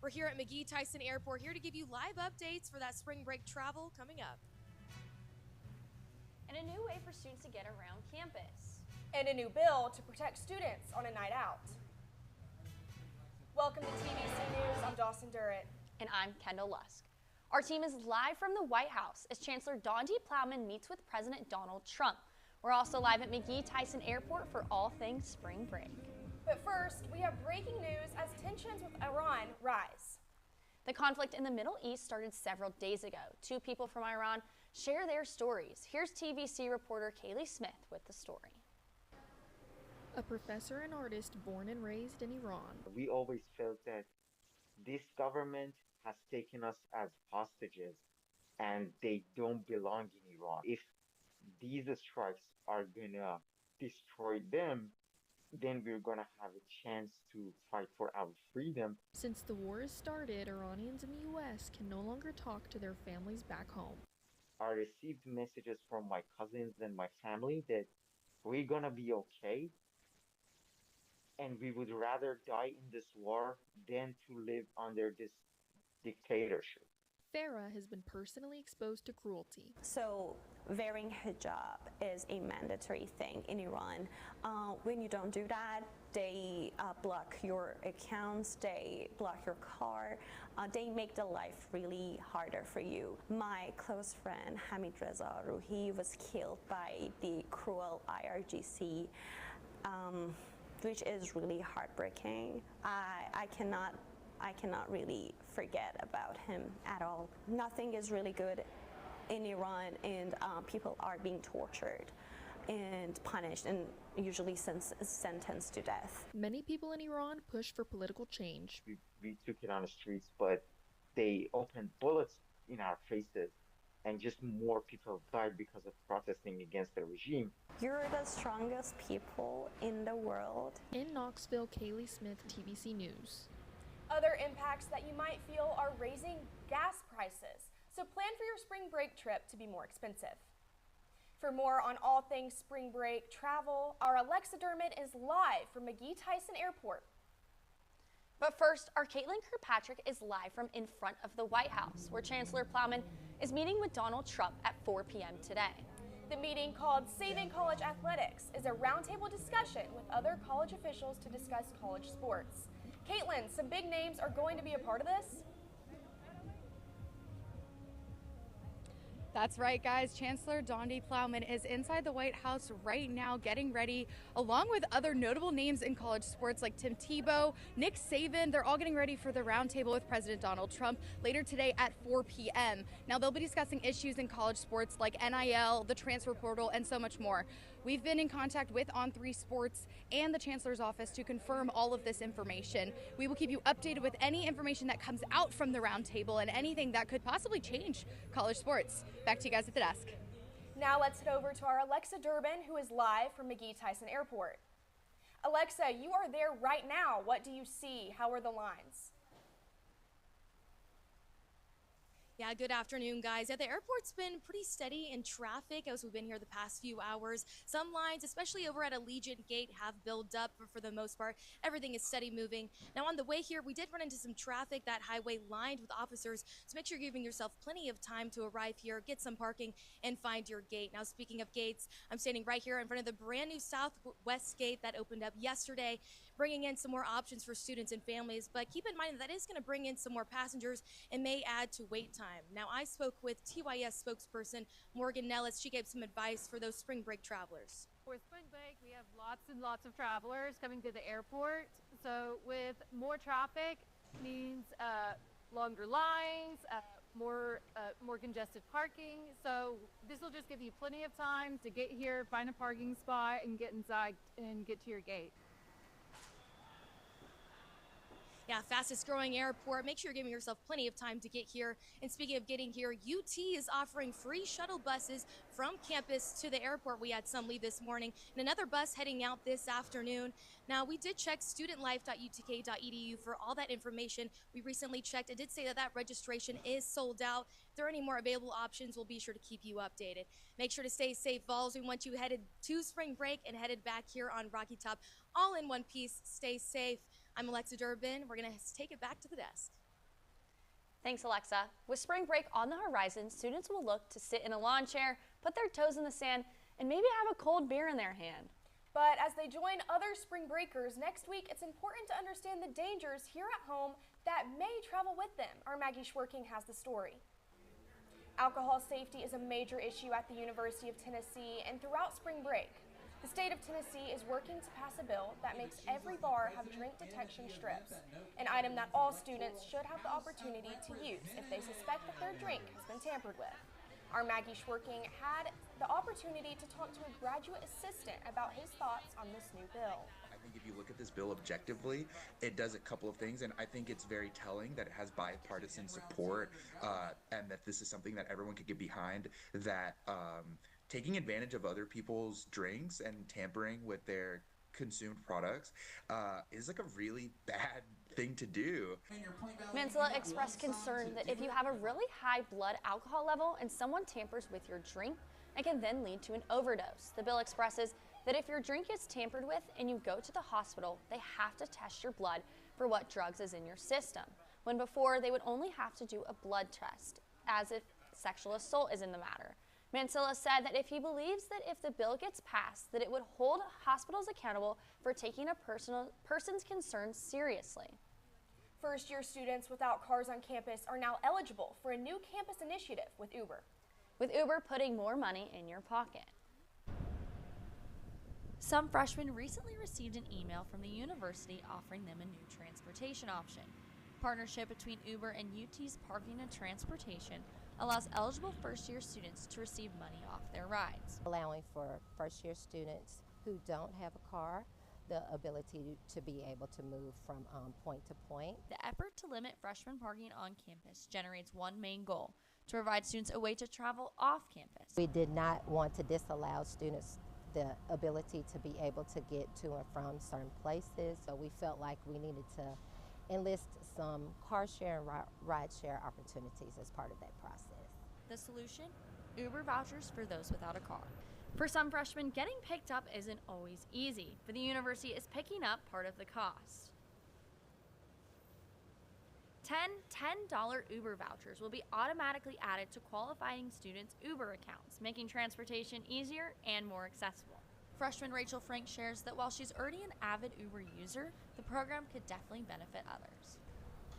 We're here at McGee-Tyson Airport, here to give you live updates for that spring break travel coming up. And a new way for students to get around campus. And a new bill to protect students on a night out. Welcome to TVC News. I'm Dawson Durrett. And I'm Kendall Lusk. Our team is live from the White House as Chancellor Dawn D. Plowman meets with President Donald Trump. We're also live at McGee-Tyson Airport for all things spring break. But first, we have breaking news as tensions with Iran rise. The conflict in the Middle East started several days ago. Two people from Iran share their stories. Here's TVC reporter Kaylee Smith with the story. A professor and artist born and raised in Iran. We always felt that this government has taken us as hostages and they don't belong in Iran. If these strikes are gonna destroy them, then we're gonna have a chance to fight for our freedom. Since the war has started, Iranians in the U.S. can no longer talk to their families back home. I received messages from my cousins and my family that we're gonna be okay, and we would rather die in this war than to live under this dictatorship. Farah has been personally exposed to cruelty. So wearing hijab is a mandatory thing in Iran. When you don't do that, they block your accounts, they block your car, they make the life really harder for you. My close friend Hamid Reza Ruhi was killed by the cruel IRGC, which is really heartbreaking. I cannot really forget about him at all. Nothing is really good in Iran, and people are being tortured and punished and usually sentenced to death. Many people in Iran push for political change. We took it on the streets, but they opened bullets in our faces, and just more people died because of protesting against the regime. You're the strongest people in the world. In Knoxville, Kaylee Smith, TVC News. Other impacts that you might feel are raising gas prices, so plan for your spring break trip to be more expensive. For more on all things spring break travel, our Alexa Dermott is live from McGee-Tyson Airport. But first, our Caitlin Kirkpatrick is live from in front of the White House, where Chancellor Plowman is meeting with Donald Trump at 4 p.m. today. The meeting, called Saving College Athletics, is a roundtable discussion with other college officials to discuss college sports. Caitlin, some big names are going to be a part of this? That's right, guys. Chancellor Dawn D. Plowman is inside the White House right now getting ready, along with other notable names in college sports like Tim Tebow, Nick Saban. They're all getting ready for the roundtable with President Donald Trump later today at 4 p.m. Now, they'll be discussing issues in college sports like NIL, the transfer portal, and so much more. We've been in contact with On3 Sports and the Chancellor's office to confirm all of this information. We will keep you updated with any information that comes out from the roundtable and anything that could possibly change college sports. Back to you guys at the desk. Now let's head over to our Alexa Durbin, who is live from McGee-Tyson Airport. Alexa, you are there right now. What do you see? How are the lines? Yeah, good afternoon, guys. Yeah, the airport's been pretty steady in traffic as we've been here the past few hours. Some lines, especially over at Allegiant Gate, have built up, but for the most part, everything is steady moving. Now, on the way here, we did run into some traffic, that highway lined with officers, so make sure you're giving yourself plenty of time to arrive here, get some parking, and find your gate. Now, speaking of gates, I'm standing right here in front of the brand new Southwest Gate that opened up yesterday, bringing in some more options for students and families, but keep in mind that is going to bring in some more passengers and may add to wait time. Now, I spoke with TYS spokesperson Morgan Nellis. She gave some advice for those spring break travelers. For spring break, we have lots and lots of travelers coming to the airport. So with more traffic means longer lines, more congested parking. So this will just give you plenty of time to get here, find a parking spot, and get inside and get to your gate. Yeah, fastest growing airport. Make sure you're giving yourself plenty of time to get here. And speaking of getting here, UT is offering free shuttle buses from campus to the airport. We had some leave this morning and another bus heading out this afternoon. Now, we did check studentlife.utk.edu for all that information. We recently checked. It did say that registration is sold out. If there are any more available options, we'll be sure to keep you updated. Make sure to stay safe, Vols. We want you headed to spring break and headed back here on Rocky Top all in one piece. Stay safe. I'm Alexa Durbin. We're going to take it back to the desk. Thanks, Alexa. With spring break on the horizon, students will look to sit in a lawn chair, put their toes in the sand, and maybe have a cold beer in their hand. But as they join other spring breakers next week, it's important to understand the dangers here at home that may travel with them. Our Maggie Schwerking has the story. Alcohol safety is a major issue at the University of Tennessee and throughout spring break. The state of Tennessee is working to pass a bill that makes every bar have drink detection strips, an item that all students should have the opportunity to use if they suspect that their drink has been tampered with. Our Maggie Schwerking had the opportunity to talk to a graduate assistant about his thoughts on this new bill. I think if you look at this bill objectively, it does a couple of things, and I think it's very telling that it has bipartisan support, and that this is something that everyone could get behind, that taking advantage of other people's drinks and tampering with their consumed products is like a really bad thing to do. Mansilla expressed concern that if you have a really high blood alcohol level and someone tampers with your drink, it can then lead to an overdose. The bill expresses that if your drink is tampered with and you go to the hospital, they have to test your blood for what drugs is in your system, when before they would only have to do a blood test, as if sexual assault is in the matter. Mansilla said that if he believes that if the bill gets passed, that it would hold hospitals accountable for taking a person's concerns seriously. First-year students without cars on campus are now eligible for a new campus initiative with Uber. With Uber putting more money in your pocket. Some freshmen recently received an email from the university offering them a new transportation option. Partnership between Uber and UT's Parking and Transportation allows eligible first-year students to receive money off their rides. Allowing for first-year students who don't have a car the ability to be able to move from point to point. The effort to limit freshman parking on campus generates one main goal: to provide students a way to travel off campus. We did not want to disallow students the ability to be able to get to and from certain places, so we felt like we needed to enlist some car share and ride share opportunities as part of that process. The solution? Uber vouchers for those without a car. For some freshmen, getting picked up isn't always easy, but the university is picking up part of the cost. $10 Uber vouchers will be automatically added to qualifying students' Uber accounts, making transportation easier and more accessible. Freshman Rachel Frank shares that while she's already an avid Uber user, the program could definitely benefit others.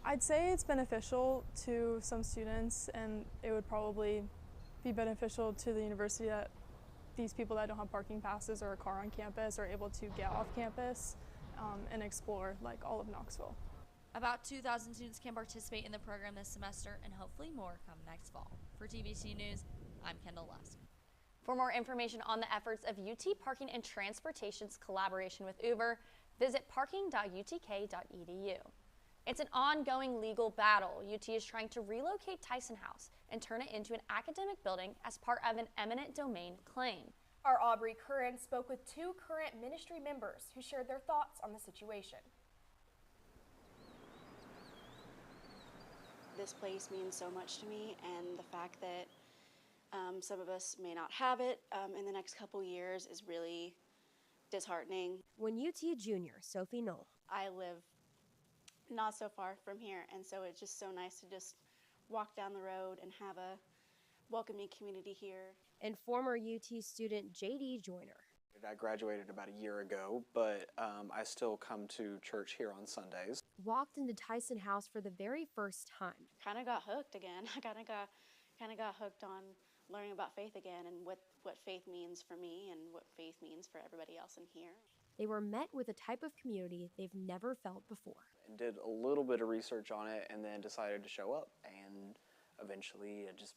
I'd say it's beneficial to some students, and it would probably be beneficial to the university that these people that don't have parking passes or a car on campus are able to get off campus and explore like all of Knoxville. About 2,000 students can participate in the program this semester, and hopefully more come next fall. For TVC News, I'm Kendall Lusk. For more information on the efforts of UT Parking and Transportation's collaboration with Uber, visit parking.utk.edu. It's an ongoing legal battle. UT is trying to relocate Tyson House and turn it into an academic building as part of an eminent domain claim. Our Aubrey Curran spoke with two current ministry members who shared their thoughts on the situation. This place means so much to me, and the fact that some of us may not have it in the next couple years is really disheartening. When UT junior Sophie Knoll. I live not so far from here, and so it's just so nice to just walk down the road and have a welcoming community here. And former UT student JD Joyner. I graduated about a year ago, but I still come to church here on Sundays. Walked into Tyson House for the very first time. Kind of got hooked again. I kind of got hooked on learning about faith again and what faith means for me and what faith means for everybody else in here. They were met with a type of community they've never felt before. And did a little bit of research on it and then decided to show up, and eventually it just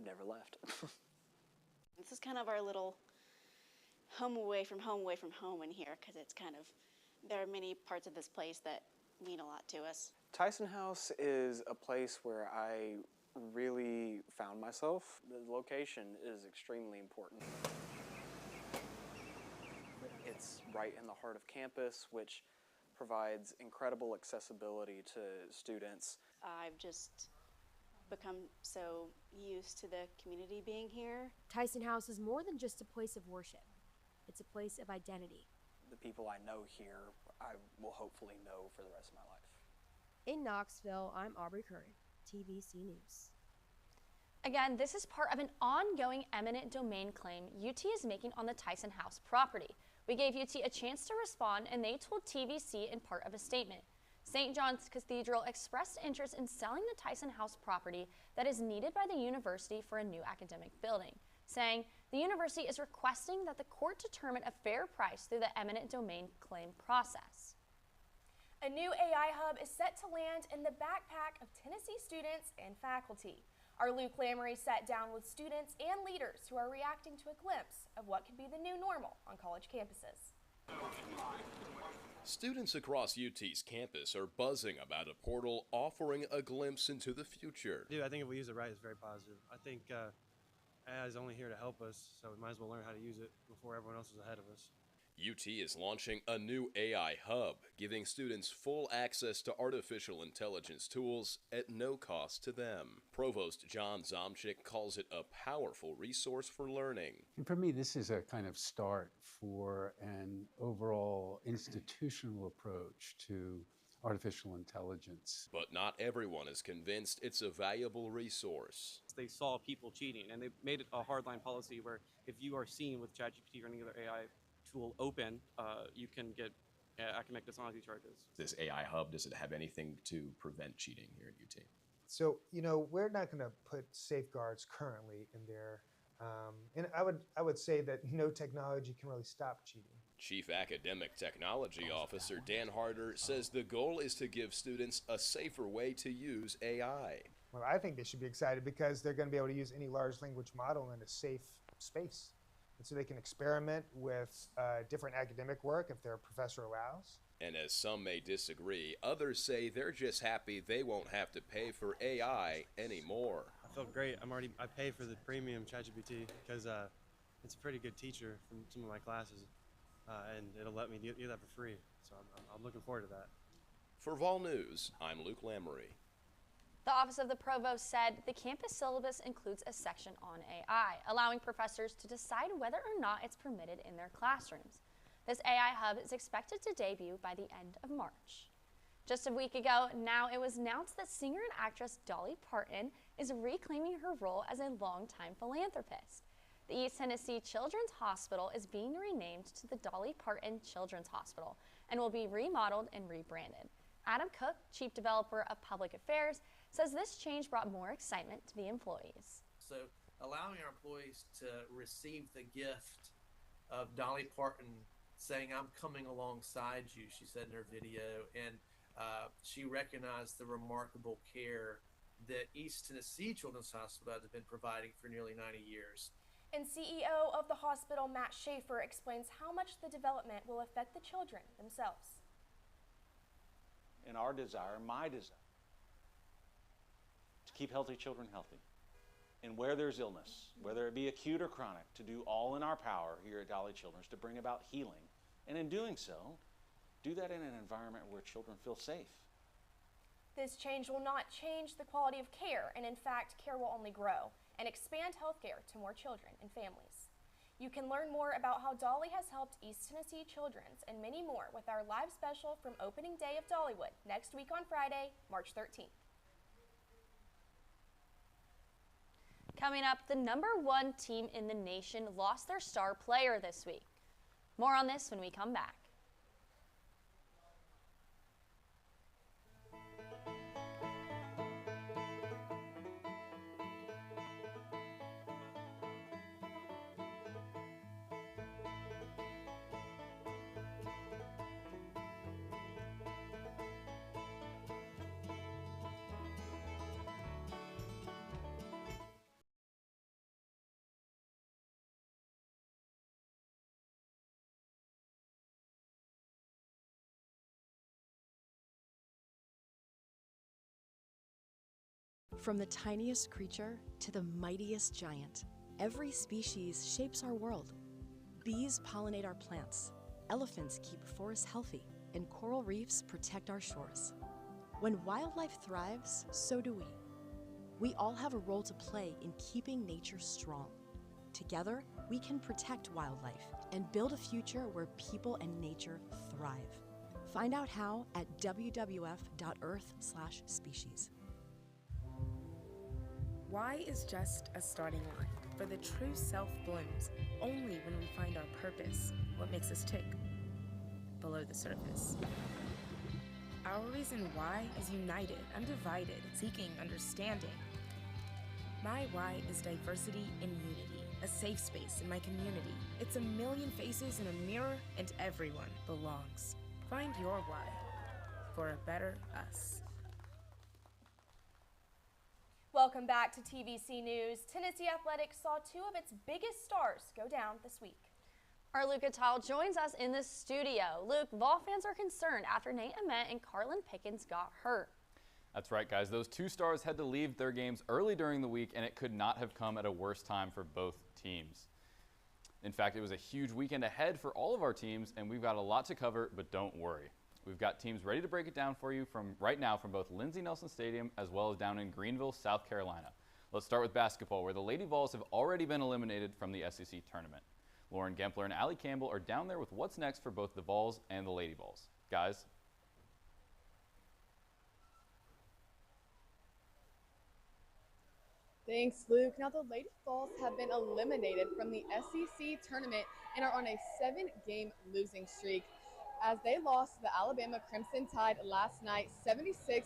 never left. This is kind of our little home away from home in here, because it's kind of, there are many parts of this place that mean a lot to us. Tyson House is a place where I really found myself. The location is extremely important. It's right in the heart of campus, which provides incredible accessibility to students. I've just become so used to the community being here. Tyson House is more than just a place of worship. It's a place of identity. The people I know here, I will hopefully know for the rest of my life. In Knoxville, I'm Aubrey Curran. TVC News. Again, this is part of an ongoing eminent domain claim UT is making on the Tyson House property. We gave UT a chance to respond, and they told TVC in part of a statement. St. John's Cathedral expressed interest in selling the Tyson House property that is needed by the university for a new academic building, saying the university is requesting that the court determine a fair price through the eminent domain claim process. A new AI hub is set to land in the backpack of Tennessee students and faculty. Our Luke Lamory sat down with students and leaders who are reacting to a glimpse of what could be the new normal on college campuses. Students across UT's campus are buzzing about a portal offering a glimpse into the future. Dude, I think if we use it right, it's very positive. I think AI is only here to help us, so we might as well learn how to use it before everyone else is ahead of us. UT is launching a new AI hub, giving students full access to artificial intelligence tools at no cost to them. Provost John Zomchik calls it a powerful resource for learning. And for me, this is a kind of start for an overall institutional approach to artificial intelligence. But not everyone is convinced it's a valuable resource. They saw people cheating, and they made it a hardline policy where if you are seen with ChatGPT or any other AI tool open, you can get academic dishonesty charges. This AI hub, does it have anything to prevent cheating here at UT? So, we're not going to put safeguards currently in there. And I would say that no technology can really stop cheating. Chief Academic Technology Officer Dan Harder says the goal is to give students a safer way to use AI. Well, I think they should be excited because they're going to be able to use any large language model in a safe space. And so they can experiment with different academic work if their professor allows. And as some may disagree, others say they're just happy they won't have to pay for AI anymore. I feel great. I pay for the premium ChatGPT because it's a pretty good teacher from some of my classes, and it'll let me do that for free. So I'm looking forward to that. For Vol News, I'm Luke Lamory. The Office of the Provost said the campus syllabus includes a section on AI, allowing professors to decide whether or not it's permitted in their classrooms. This AI hub is expected to debut by the end of March. Just a week ago, now it was announced that singer and actress Dolly Parton is reclaiming her role as a longtime philanthropist. The East Tennessee Children's Hospital is being renamed to the Dolly Parton Children's Hospital and will be remodeled and rebranded. Adam Cook, Chief Developer of Public Affairs, says this change brought more excitement to the employees. So allowing our employees to receive the gift of Dolly Parton saying, "I'm coming alongside you," she said in her video, and she recognized the remarkable care that East Tennessee Children's Hospital has been providing for nearly 90 years. And CEO of the hospital, Matt Schaefer, explains how much the development will affect the children themselves. And our desire, my desire, to keep healthy children healthy. And where there's illness, whether it be acute or chronic, to do all in our power here at Dolly Children's to bring about healing. And in doing so, do that in an environment where children feel safe. This change will not change the quality of care, and in fact, care will only grow and expand healthcare to more children and families. You can learn more about how Dolly has helped East Tennessee Children's and many more with our live special from opening day of Dollywood next week on Friday, March 13th. Coming up, the #1 team in the nation lost their star player this week. More on this when we come back. From the tiniest creature to the mightiest giant, every species shapes our world. Bees pollinate our plants, elephants keep forests healthy, and coral reefs protect our shores. When wildlife thrives, so do we. We all have a role to play in keeping nature strong. Together, we can protect wildlife and build a future where people and nature thrive. Find out how at wwf.earth/species. Why is just a starting line, for the true self blooms only when we find our purpose, what makes us tick, below the surface. Our reason why is united, undivided, seeking understanding. My why is diversity and unity, a safe space in my community. It's a million faces in a mirror, and everyone belongs. Find your why for a better us. Welcome back to TVC News. Tennessee Athletics saw two of its biggest stars go down this week. Our Luke Attal joins us in the studio. Luke, Vol fans are concerned after Nate Ament and Carlin Pickens got hurt. That's right, guys. Those two stars had to leave their games early during the week, and it could not have come at a worse time for both teams. In fact, it was a huge weekend ahead for all of our teams, and we've got a lot to cover, but don't worry. We've got teams ready to break it down for you from right now from both Lindsey Nelson Stadium as well as down in Greenville, South Carolina. Let's start with basketball, where the Lady Vols have already been eliminated from the SEC tournament. Lauren Gempler and Allie Campbell are down there with what's next for both the Vols and the Lady Vols. Guys? Thanks, Luke. Now, the Lady Vols have been eliminated from the SEC tournament and are on a 7-game losing streak as they lost to the Alabama Crimson Tide last night, 76-64.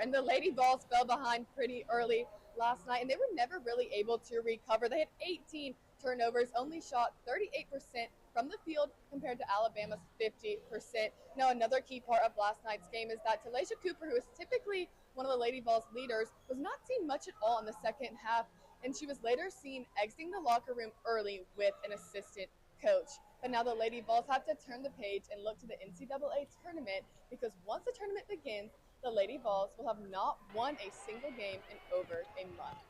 And the Lady Vols fell behind pretty early last night, and they were never really able to recover. They had 18 turnovers, only shot 38% from the field compared to Alabama's 50%. Now, another key part of last night's game is that Talaysia Cooper, who is typically one of the Lady Vols leaders, was not seen much at all in the second half, and she was later seen exiting the locker room early with an assistant coach. But now the Lady Vols have to turn the page and look to the NCAA tournament, because once the tournament begins, the Lady Vols will have not won a single game in over a month.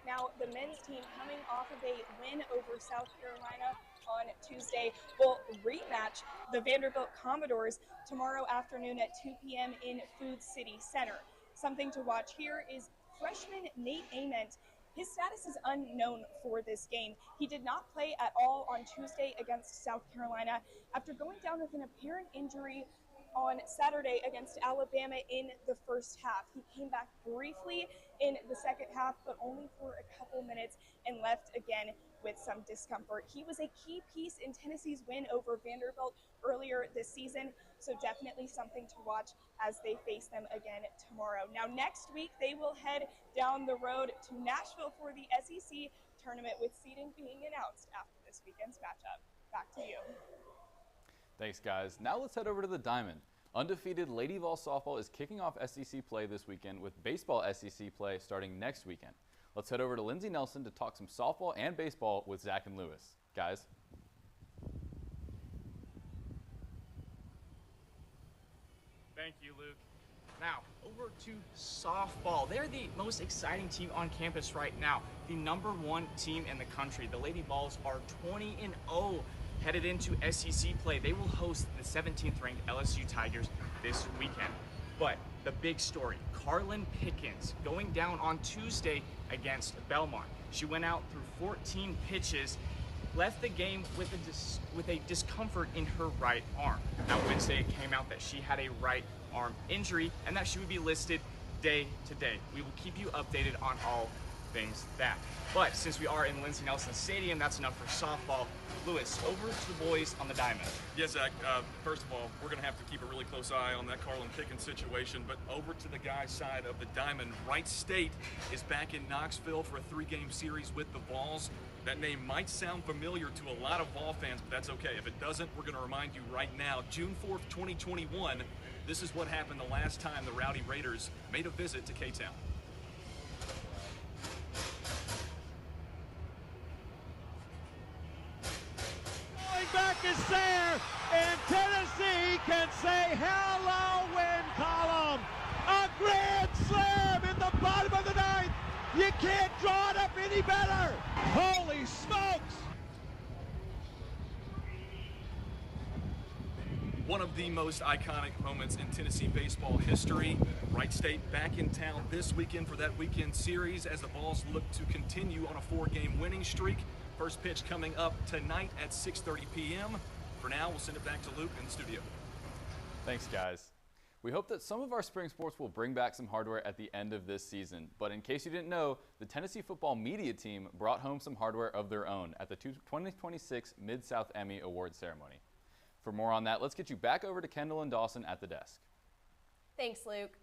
Now, the men's team, coming off of a win over South Carolina on Tuesday, will rematch the Vanderbilt Commodores tomorrow afternoon at 2 p.m. in Food City Center. Something to watch here is freshman Nate Ament. His status is unknown for this game. He did not play at all on Tuesday against South Carolina after going down with an apparent injury on Saturday against Alabama in the first half. He came back briefly in the second half, but only for a couple minutes, and left again with some discomfort. He was a key piece in Tennessee's win over Vanderbilt earlier this season, so definitely something to watch as they face them again tomorrow. Now, next week, they will head down the road to Nashville for the SEC tournament, with seeding being announced after this weekend's matchup. Back to you. Thanks, guys. Now let's head over to the Diamond. Undefeated Lady Vol softball is kicking off SEC play this weekend, with baseball SEC play starting next weekend. Let's head over to Lindsey Nelson to talk some softball and baseball with Zach and Lewis. Guys? Thank you, Luke. Now, over to softball. They're the most exciting team on campus right now. The #1 team in the country. The Lady Vols are 20-0 headed into SEC play. They will host the 17th ranked LSU Tigers this weekend. But the big story, Carlin Pickens going down on Tuesday against Belmont. She went out through 14 pitches, left the game with a discomfort in her right arm. Now, Wednesday it came out that she had a right arm injury and that she would be listed day to day. We will keep you updated on all things that. But since we are in Lindsey Nelson Stadium, that's enough for softball. Lewis, over to the boys on the diamond. Yes, Zach. First of all, we're going to have to keep a really close eye on that Carlin Pickens situation. But over to the guys' side of the diamond, Wright State is back in Knoxville for a 3-game series with the Vols. That name might sound familiar to a lot of Vol fans, but that's okay. If it doesn't, we're going to remind you right now, June 4th, 2021, this is what happened the last time the Rowdy Raiders made a visit to K-Town. Back is there, and Tennessee can say hello win column. A grand slam in the bottom of the ninth. You can't draw it up any better. Holy smokes. One of the most iconic moments in Tennessee baseball history. Wright State back in town this weekend for that weekend series as the Vols look to continue on a 4-game winning streak. First pitch coming up tonight at 6:30 p.m. For now, we'll send it back to Luke in the studio. Thanks, guys. We hope that some of our spring sports will bring back some hardware at the end of this season. But in case you didn't know, the Tennessee football media team brought home some hardware of their own at the 2026 Mid-South Emmy Award ceremony. For more on that, let's get you back over to Kendall and Dawson at the desk. Thanks, Luke.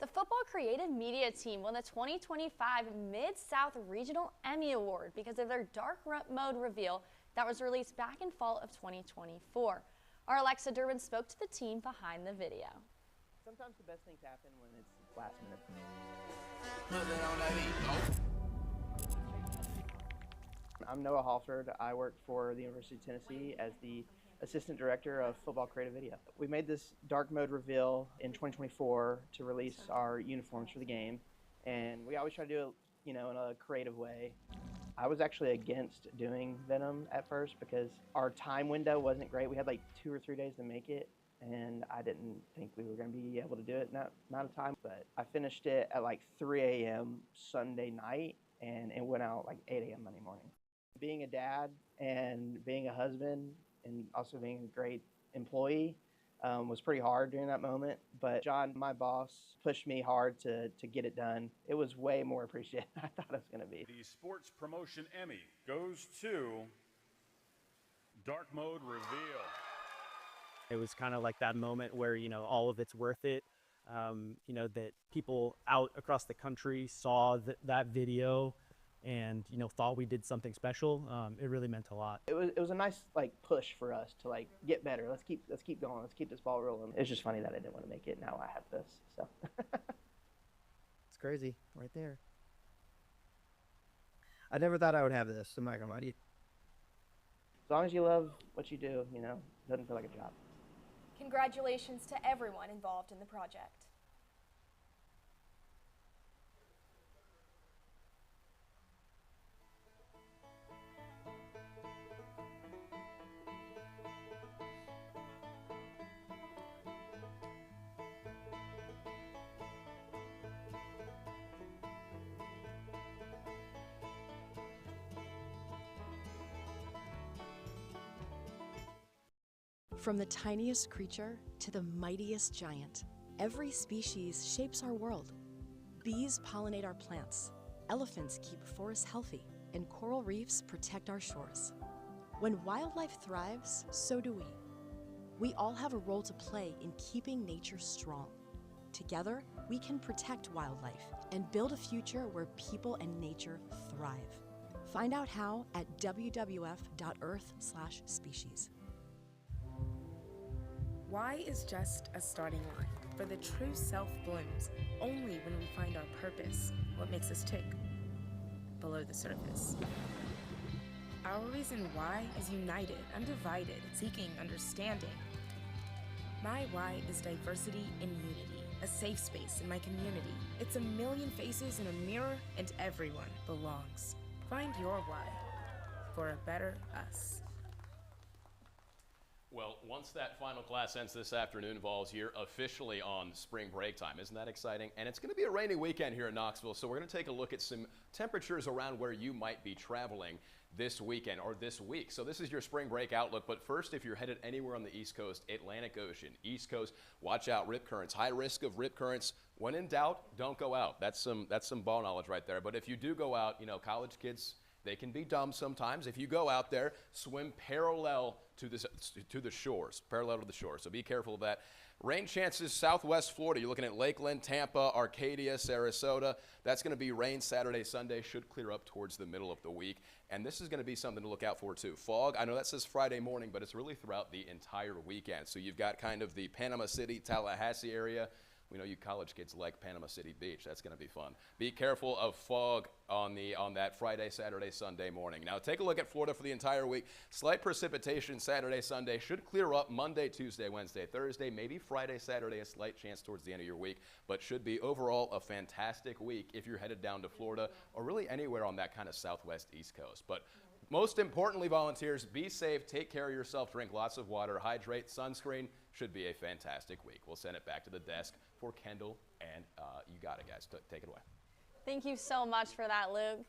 The football creative media team won the 2025 Mid-South Regional Emmy Award because of their dark mode reveal that was released back in fall of 2024. Our Alexa Durbin spoke to the team behind the video. Sometimes the best things happen when it's last minute. I'm Noah Halford. I work for the University of Tennessee as the Assistant Director of Football Creative Video. We made this dark mode reveal in 2024 to release our uniforms for the game, and we always try to do it, in a creative way. I was actually against doing Venom at first because our time window wasn't great. We had like 2 or 3 days to make it, and I didn't think we were going to be able to do it in that amount of time. But I finished it at like 3 a.m. Sunday night, and it went out like 8 a.m. Monday morning. Being a dad and being a husband and also being a great employee was pretty hard during that moment. But John, my boss, pushed me hard to get it done. It was way more appreciated than I thought it was going to be. The Sports Promotion Emmy goes to Dark Mode Reveal. It was kind of like that moment where, all of it's worth it. That people out across the country saw that video and thought we did something special. It really meant a lot. It was a nice push for us to get better. Let's keep going. Let's keep this ball rolling. It's just funny that I didn't want to make it. Now I have this. So it's crazy right there. I never thought I would have this. I'm not gonna lie to you. As long as you love what you do, it doesn't feel like a job. Congratulations to everyone involved in the project. From the tiniest creature to the mightiest giant, every species shapes our world. Bees pollinate our plants, elephants keep forests healthy, and coral reefs protect our shores. When wildlife thrives, so do we. We all have a role to play in keeping nature strong. Together, we can protect wildlife and build a future where people and nature thrive. Find out how at wwf.earth/species. Why is just a starting line, for the true self blooms only when we find our purpose, what makes us tick, below the surface. Our reason why is united, undivided, seeking understanding. My why is diversity and unity, a safe space in my community. It's a million faces in a mirror, and everyone belongs. Find your why for a better us. Well, once that final class ends this afternoon, Vols, you're officially on spring break time. Isn't that exciting? And it's going to be a rainy weekend here in Knoxville, so we're going to take a look at some temperatures around where you might be traveling this weekend or this week. So this is your spring break outlook, but first, if you're headed anywhere on the East Coast, Atlantic Ocean, East Coast, watch out, rip currents. High risk of rip currents. When in doubt, don't go out. That's some ball knowledge right there. But if you do go out, college kids, they can be dumb sometimes. If you go out there, swim parallel to the shores, parallel to the shore. So be careful of that. Rain chances southwest Florida. You're looking at Lakeland, Tampa, Arcadia, Sarasota. That's going to be rain Saturday, Sunday. Should clear up towards the middle of the week. And this is going to be something to look out for too. Fog, I know that says Friday morning, but it's really throughout the entire weekend. So you've got kind of the Panama City, Tallahassee area. We know you college kids like Panama City Beach. That's going to be fun. Be careful of fog on that Friday, Saturday, Sunday morning. Now take a look at Florida for the entire week. Slight precipitation Saturday, Sunday. Should clear up Monday, Tuesday, Wednesday, Thursday. Maybe Friday, Saturday, a slight chance towards the end of your week. But should be overall a fantastic week if you're headed down to Florida or really anywhere on that kind of southwest East Coast. But most importantly, volunteers, be safe, take care of yourself, drink lots of water, hydrate, sunscreen. Should be a fantastic week. We'll send it back to the desk for Kendall, and you got it, guys. Take it away. Thank you so much for that, Luke.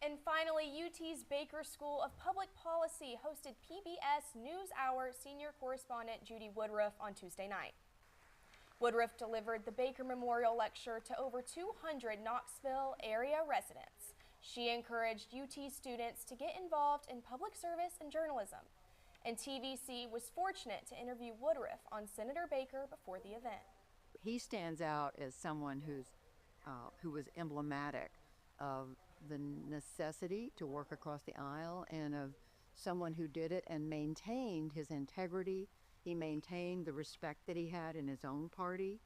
And finally, UT's Baker School of Public Policy hosted PBS NewsHour senior correspondent Judy Woodruff on Tuesday night. Woodruff delivered the Baker Memorial Lecture to over 200 Knoxville area residents. She encouraged UT students to get involved in public service and journalism. And TVC was fortunate to interview Woodruff on Senator Baker before the event. He stands out as someone who was emblematic of the necessity to work across the aisle and of someone who did it and maintained his integrity. He maintained the respect that he had in his own party.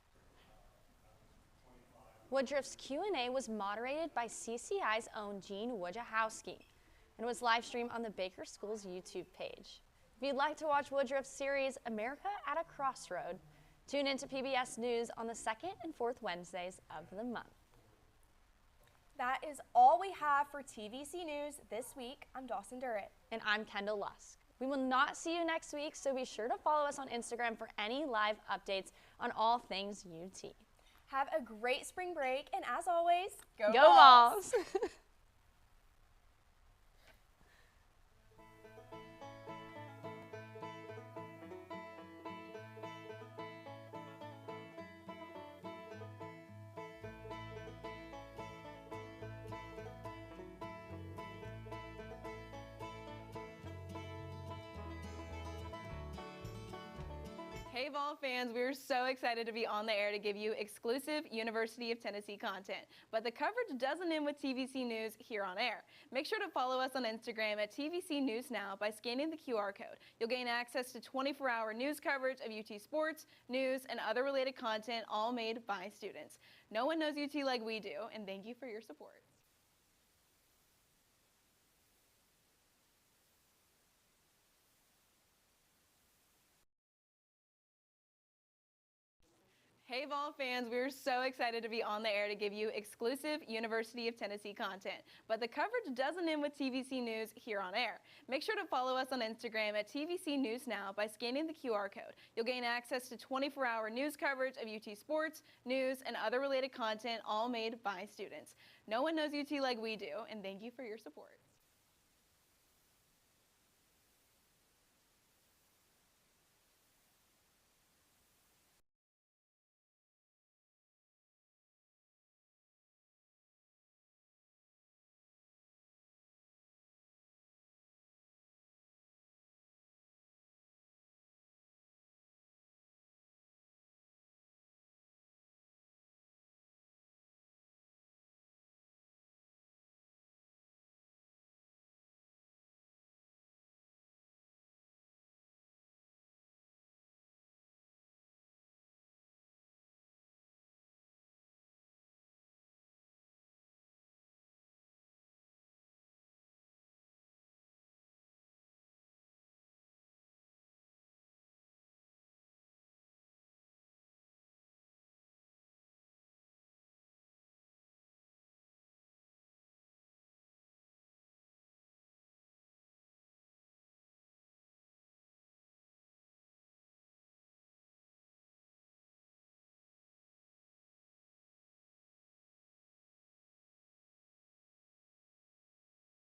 Woodruff's Q&A was moderated by CCI's own Gene Wojciechowski and was live streamed on the Baker School's YouTube page. If you'd like to watch Woodruff's series, America at a Crossroad, tune into PBS News on the 2nd and 4th Wednesdays of the month. That is all we have for TVC News this week. I'm Dawson Durrett. And I'm Kendall Lusk. We will not see you next week, so be sure to follow us on Instagram for any live updates on all things UT. Have a great spring break, and as always, go Vols! Hey Vol fans, we're so excited to be on the air to give you exclusive University of Tennessee content. But the coverage doesn't end with TVC News here on air. Make sure to follow us on Instagram at TVC News Now by scanning the QR code. You'll gain access to 24-hour news coverage of UT sports, news, and other related content, all made by students. No one knows UT like we do, and thank you for your support. Hey Vol fans, we're so excited to be on the air to give you exclusive University of Tennessee content. But the coverage doesn't end with TVC News here on air. Make sure to follow us on Instagram at TVC News Now by scanning the QR code. You'll gain access to 24-hour news coverage of UT sports, news, and other related content, all made by students. No one knows UT like we do, and thank you for your support.